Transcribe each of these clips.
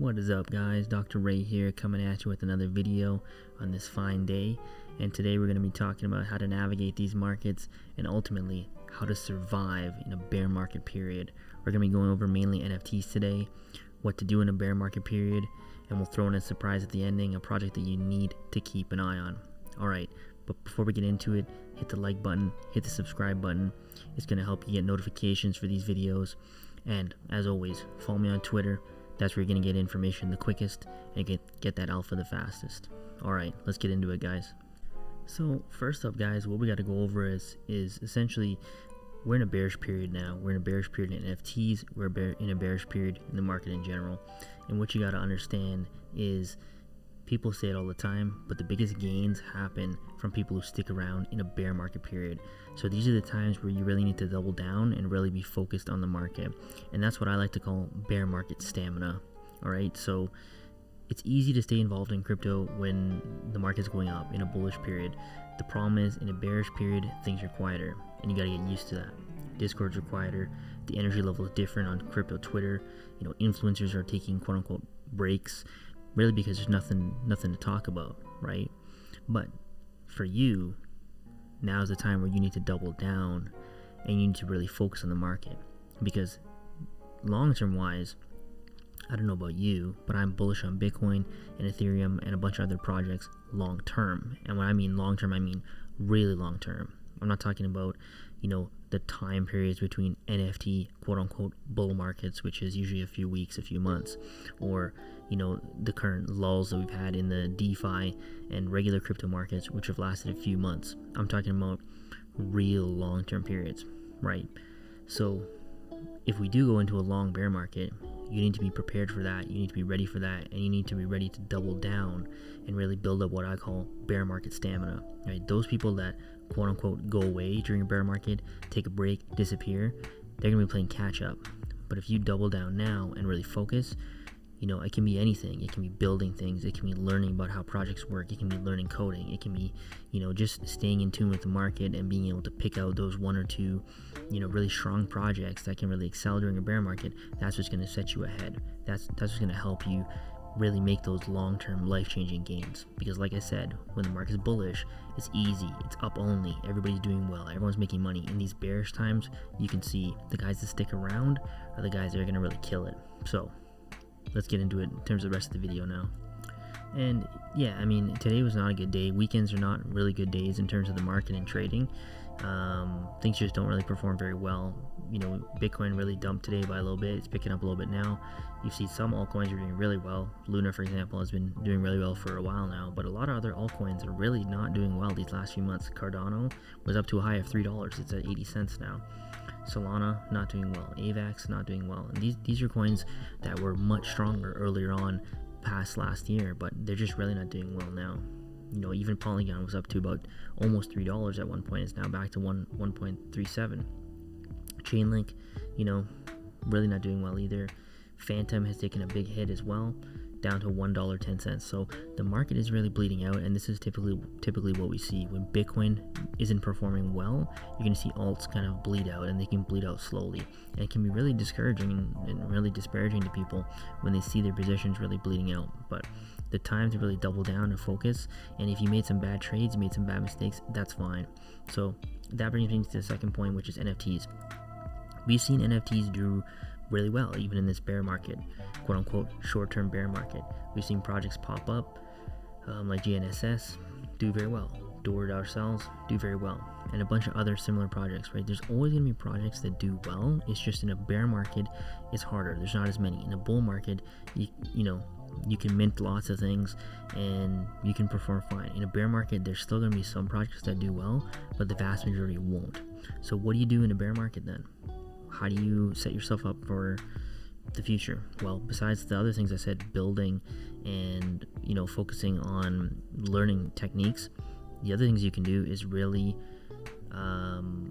What is up, guys? Dr. Ray here, coming at you with another video on this fine day. And today we're going to be talking about how to navigate these markets and ultimately how to survive in a bear market period. We're going to be going over mainly NFTs today, what to do in a bear market period, and we'll throw in a surprise at the ending, a project that you need to keep an eye on. Alright, but before we get into it, hit the like button, hit the subscribe button. It's going to help you get notifications for these videos. And as always, follow me on Twitter. That's where you're going to get information the quickest and get that alpha the fastest. Alright, let's get into it, guys. So first up, guys, what we got to go over is essentially we're in a bearish period now. We're in a bearish period in NFTs. We're in a bearish period in the market in general. And what you got to understand is, people say it all the time, but the biggest gains happen from people who stick around in a bear market period. So these are the times where you really need to double down and really be focused on the market. And that's what I like to call bear market stamina. Alright, so it's easy to stay involved in crypto when the market's going up in a bullish period. The problem is, in a bearish period, things are quieter, and you gotta get used to that. Discords are quieter, the energy level is different on crypto Twitter. Influencers are taking quote-unquote breaks, really because there's nothing to talk about, right? But for you, now is the time where you need to double down and you need to really focus on the market, because long-term wise, I don't know about you, but I'm bullish on Bitcoin and Ethereum and a bunch of other projects long-term. And when I mean long-term, I mean really long-term. I'm not talking about, the time periods between NFT quote-unquote bull markets, which is usually a few weeks, a few months, or the current lulls that we've had in the DeFi and regular crypto markets, which have lasted a few months. I'm talking about real long-term periods, right? So if we do go into a long bear market, you need to be prepared for that, you need to be ready for that, and you need to be ready to double down and really build up what I call bear market stamina, right? Those people that quote-unquote go away during a bear market, take a break, disappear, they're going to be playing catch-up. But if you double down now and really focus, it can be anything. It can be building things, it can be learning about how projects work, it can be learning coding, it can be, just staying in tune with the market and being able to pick out those one or two, really strong projects that can really excel during a bear market. That's what's going to set you ahead. That's what's going to help you really make those long-term life-changing gains. Because like I said, when the market's bullish, it's easy, it's up only, everybody's doing well, everyone's making money. In these bearish times, you can see the guys that stick around are the guys that are going to really kill it. So let's get into it in terms of the rest of the video now. And yeah, today was not a good day. Weekends are not really good days in terms of the market and trading. Things just don't really perform very well. Bitcoin really dumped today by a little bit. It's picking up a little bit now. You see some altcoins are doing really well. Luna, for example, has been doing really well for a while now, but a lot of other altcoins are really not doing well these last few months. Cardano was up to a high of $3. It's at 80 cents now. Solana not doing well. AVAX not doing well. And these are coins that were much stronger earlier on past last year, but they're just really not doing well now. Even Polygon was up to about almost $3 at one point. It's now back to 1.37. Chainlink, really not doing well either. Phantom has taken a big hit as well, down to $1.10. So the market is really bleeding out, and this is typically what we see when Bitcoin isn't performing well. You're going to see alts kind of bleed out, and they can bleed out slowly, and it can be really discouraging and really disparaging to people when they see their positions really bleeding out. But the time to really double down and focus, and if you made some bad trades, you made some bad mistakes, that's fine. So that brings me to the second point, which is NFTs. We've seen NFTs do really well even in this bear market, quote unquote short-term bear market. We've seen projects pop up like GNSS do very well, Do-It-Ourselves do very well, and a bunch of other similar projects, right? There's always going to be projects that do well. It's just in a bear market it's harder. There's not as many. In a bull market, you can mint lots of things and you can perform fine. In a bear market, there's still going to be some projects that do well, but the vast majority won't. So what do you do in a bear market then? How do you set yourself up for the future? Well, besides the other things I said, building and focusing on learning techniques, the other things you can do is really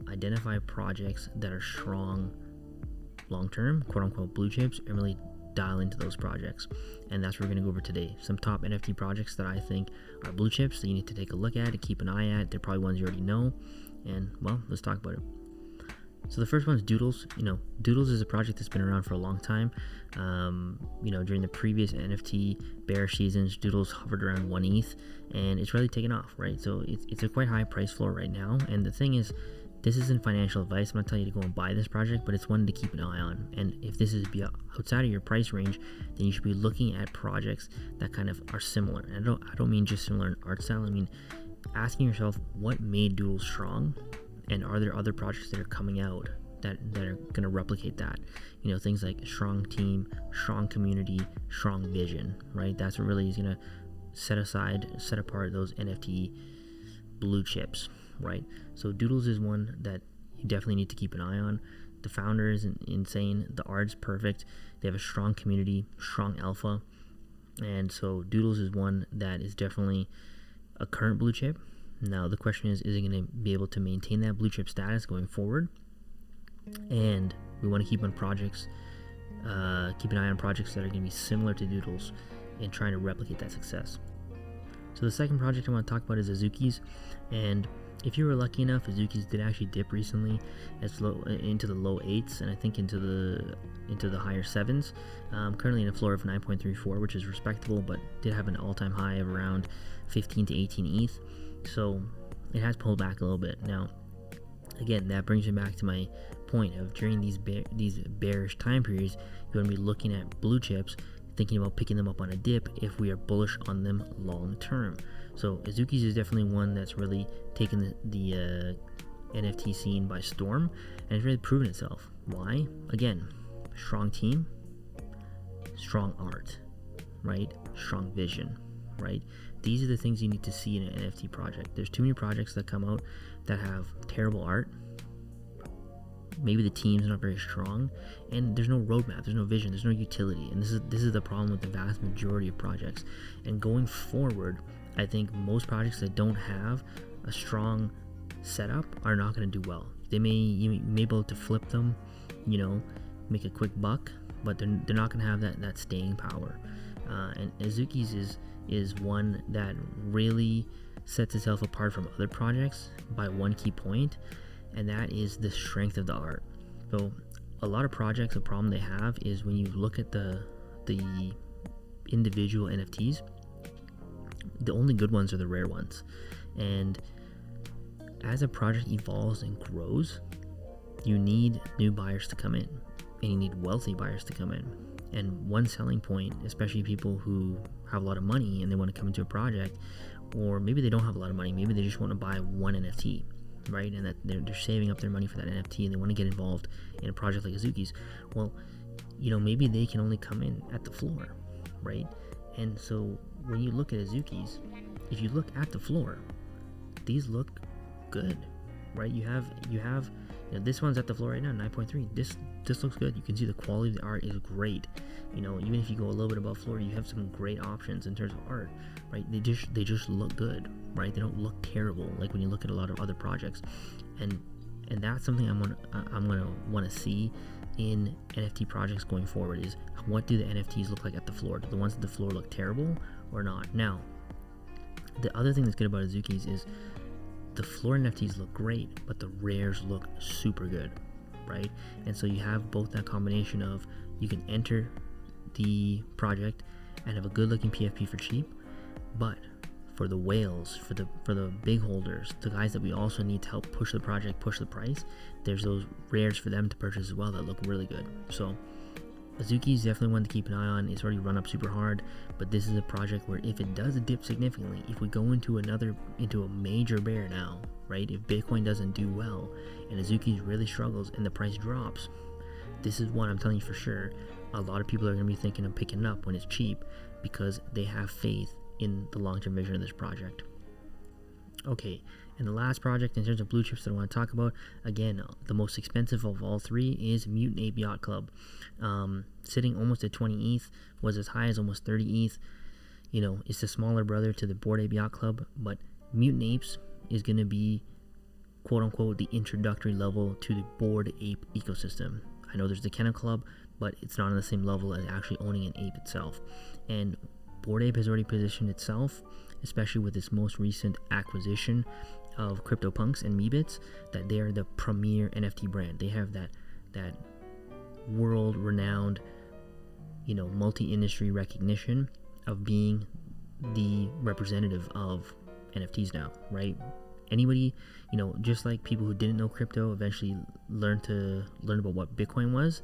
identify projects that are strong long-term, quote-unquote blue chips, and really dial into those projects. And that's what we're going to go over today. Some top NFT projects that I think are blue chips that you need to take a look at and keep an eye at. They're probably ones you already know. And well, let's talk about it. So the first one is Doodles. Doodles is a project that's been around for a long time. During the previous NFT bear seasons, Doodles hovered around 1 ETH, and it's really taken off, right? So it's a quite high price floor right now. And the thing is, this isn't financial advice. I'm not telling you to go and buy this project, but it's one to keep an eye on. And if this is outside of your price range, then you should be looking at projects that kind of are similar. And I don't mean just similar in art style. I mean asking yourself what made Doodles strong, and are there other projects that are coming out that are going to replicate that? Things like strong team, strong community, strong vision, right? That's what really is going to set apart those NFT blue chips, right? So Doodles is one that you definitely need to keep an eye on. The founder is insane. The art's perfect. They have a strong community, strong alpha. And so Doodles is one that is definitely a current blue chip. Now the question is it going to be able to maintain that blue chip status going forward? And we want to keep an eye on projects that are going to be similar to Doodles and trying to replicate that success. So the second project I want to talk about is Azukis. And if you were lucky enough, Azukis did actually dip recently into the low 8s, and I think into the higher 7s. Currently in a floor of 9.34, which is respectable, but did have an all-time high of around 15 to 18 ETH. So it has pulled back a little bit. Now, again, that brings me back to my point of during these bearish time periods, you want to be looking at blue chips, thinking about picking them up on a dip if we are bullish on them long term. So Azukis is definitely one that's really taken the NFT scene by storm, and it's really proven itself. Why? Again, strong team, strong art, right? Strong vision, right? These are the things you need to see in an NFT project. There's too many projects that come out that have terrible art. Maybe the team's not very strong, and there's no roadmap, there's no vision, there's no utility. And this is the problem with the vast majority of projects. And going forward, I think most projects that don't have a strong setup are not going to do well. You may be able to flip them, make a quick buck, but they're not going to have that staying power. And Azukis is one that really sets itself apart from other projects by one key point, and that is the strength of the art. So a lot of projects, the problem they have is when you look at the individual NFTs, the only good ones are the rare ones. And as a project evolves and grows, you need new buyers to come in, and you need wealthy buyers to come in. And one selling point, especially people who have a lot of money and they want to come into a project, or maybe they don't have a lot of money, maybe they just want to buy one NFT, right? And that they're saving up their money for that NFT and they want to get involved in a project like Azukis. Well, maybe they can only come in at the floor, right? And so when you look at Azukis, if you look at the floor, these look good, right? You have this one's at the floor right now, 9.3. This looks good. You can see the quality of the art is great. Even if you go a little bit above floor, you have some great options in terms of art, right? They just look good, right? They don't look terrible like when you look at a lot of other projects, and that's something I'm gonna want to see in NFT projects going forward. Is what do the NFTs look like at the floor? Do the ones at the floor look terrible or not? Now, the other thing that's good about Azukis is the floor NFTs look great, but the rares look super good, right? And so you have both that combination of you can enter the project and have a good looking PFP for cheap, but for the whales, for the big holders, the guys that we also need to help push the project, push the price, there's those rares for them to purchase as well that look really good. So Azukis is definitely one to keep an eye on. It's already run up super hard, but this is a project where if it does dip significantly, if we go into a major bear now, right? If Bitcoin doesn't do well and Azukis really struggles and the price drops, this is one I'm telling you for sure. A lot of people are going to be thinking of picking it up when it's cheap because they have faith in the long-term vision of this project. Okay, and the last project in terms of blue chips that I want to talk about, again, the most expensive of all three is Mutant Ape Club. Sitting almost at 20 ETH, was as high as almost 30 ETH. It's the smaller brother to the Bored Ape Yacht Club, but Mutant Apes is going to be, quote-unquote, the introductory level to the Bored Ape ecosystem. I know there's the Kennel Club, but it's not on the same level as actually owning an ape itself. And Bored Ape has already positioned itself, especially with its most recent acquisition of CryptoPunks and Meebits that they are the premier NFT brand. They have that world-renowned, multi-industry recognition of being the representative of NFTs now, right? Anybody, just like people who didn't know crypto eventually learn about what Bitcoin was.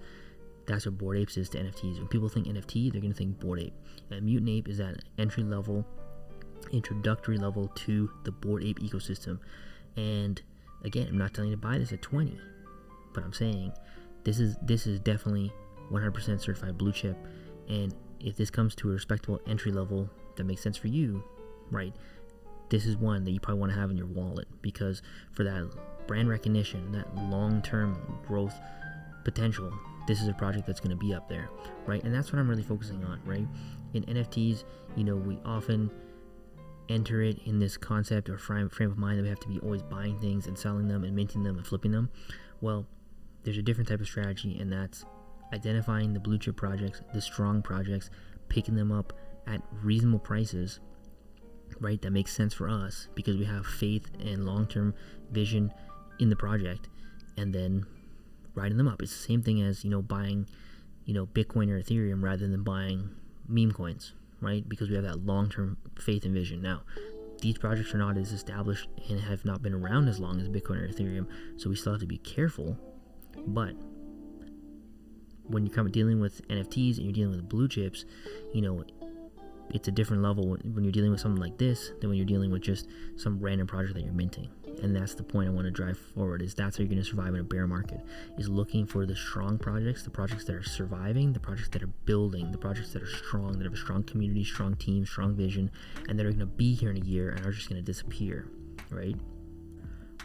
That's what Bored Apes is to NFTs. When people think NFT, they're going to think Bored Ape. And Mutant Ape is that introductory level to the Bored Ape ecosystem. And again, I'm not telling you to buy this at 20, but I'm saying this is definitely 100% certified blue chip. And if this comes to a respectable entry level that makes sense for you, right, this is one that you probably want to have in your wallet, because for that brand recognition, that long-term growth potential, this is a project that's going to be up there, right? And that's what I'm really focusing on, right? In NFTs, we often enter it in this concept or frame of mind that we have to be always buying things and selling them and minting them and flipping them. Well, there's a different type of strategy, and that's identifying the blue chip projects, the strong projects, picking them up at reasonable prices, right? That makes sense for us because we have faith and long-term vision in the project, and then riding them up. It's the same thing as buying Bitcoin or Ethereum rather than buying meme coins, right? Because we have that long-term faith and vision. Now, these projects are not as established and have not been around as long as Bitcoin or Ethereum, so we still have to be careful. But when you're dealing with NFTs and you're dealing with blue chips, it's a different level when you're dealing with something like this than when you're dealing with just some random project that you're minting. And that's the point I want to drive forward, is that's how you're going to survive in a bear market, is looking for the strong projects, the projects that are surviving, the projects that are building, the projects that are strong, that have a strong community, strong team, strong vision, and that are going to be here in a year and are just going to disappear, right?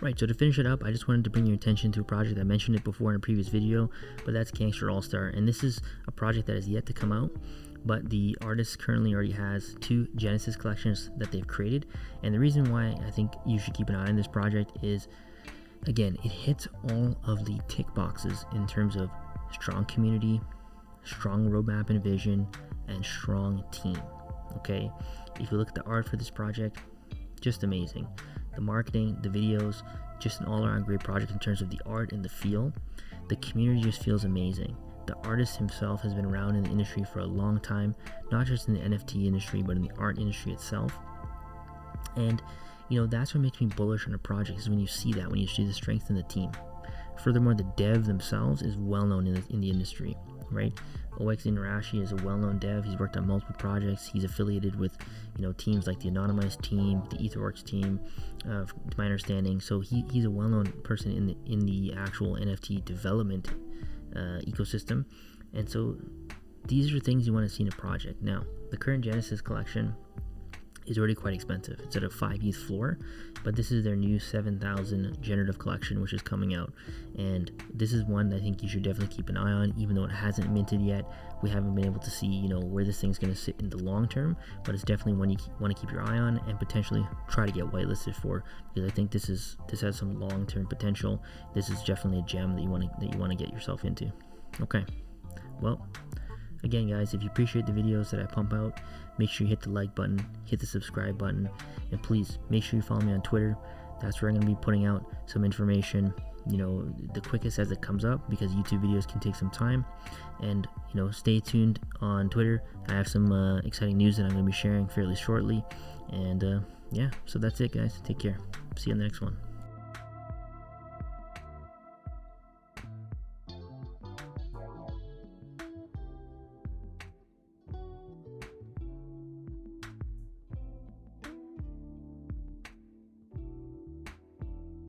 Right, so to finish it up, I just wanted to bring your attention to a project. I mentioned it before in a previous video, but that's Gangster All Star, and this is a project that is yet to come out. But the artist currently already has 2 Genesis collections that they've created. And the reason why I think you should keep an eye on this project is, again, it hits all of the tick boxes in terms of strong community, strong roadmap and vision, and strong team. Okay, if you look at the art for this project, just amazing. The marketing, the videos, just an all-around great project in terms of the art and the feel. The community just feels amazing. The artist himself has been around in the industry for a long time, not just in the NFT industry, but in the art industry itself. And, that's what makes me bullish on a project, is when you see that, when you see the strength in the team. Furthermore, the dev themselves is well known in the industry, right? OX Inarashi is a well-known dev. He's worked on multiple projects. He's affiliated with, teams like the Anonymice team, the EtherWorks team, to my understanding. So he's a well-known person in the actual NFT development ecosystem. And so these are things you want to see in a project. Now, the current Genesis collection is already quite expensive. It's at a 5 ETH floor, but this is their new 7,000 generative collection, which is coming out. And this is one that I think you should definitely keep an eye on, even though it hasn't minted yet. We haven't been able to see, where this thing's going to sit in the long term, but it's definitely one you want to keep your eye on and potentially try to get whitelisted for, because I think this has some long-term potential. This is definitely a gem that you want to get yourself into. Okay, well, again, guys, if you appreciate the videos that I pump out, make sure you hit the like button, hit the subscribe button, and please make sure you follow me on Twitter. That's where I'm going to be putting out some information, the quickest as it comes up, because YouTube videos can take some time. And, stay tuned on Twitter. I have some exciting news that I'm going to be sharing fairly shortly. And, yeah, so that's it, guys. Take care. See you on the next one.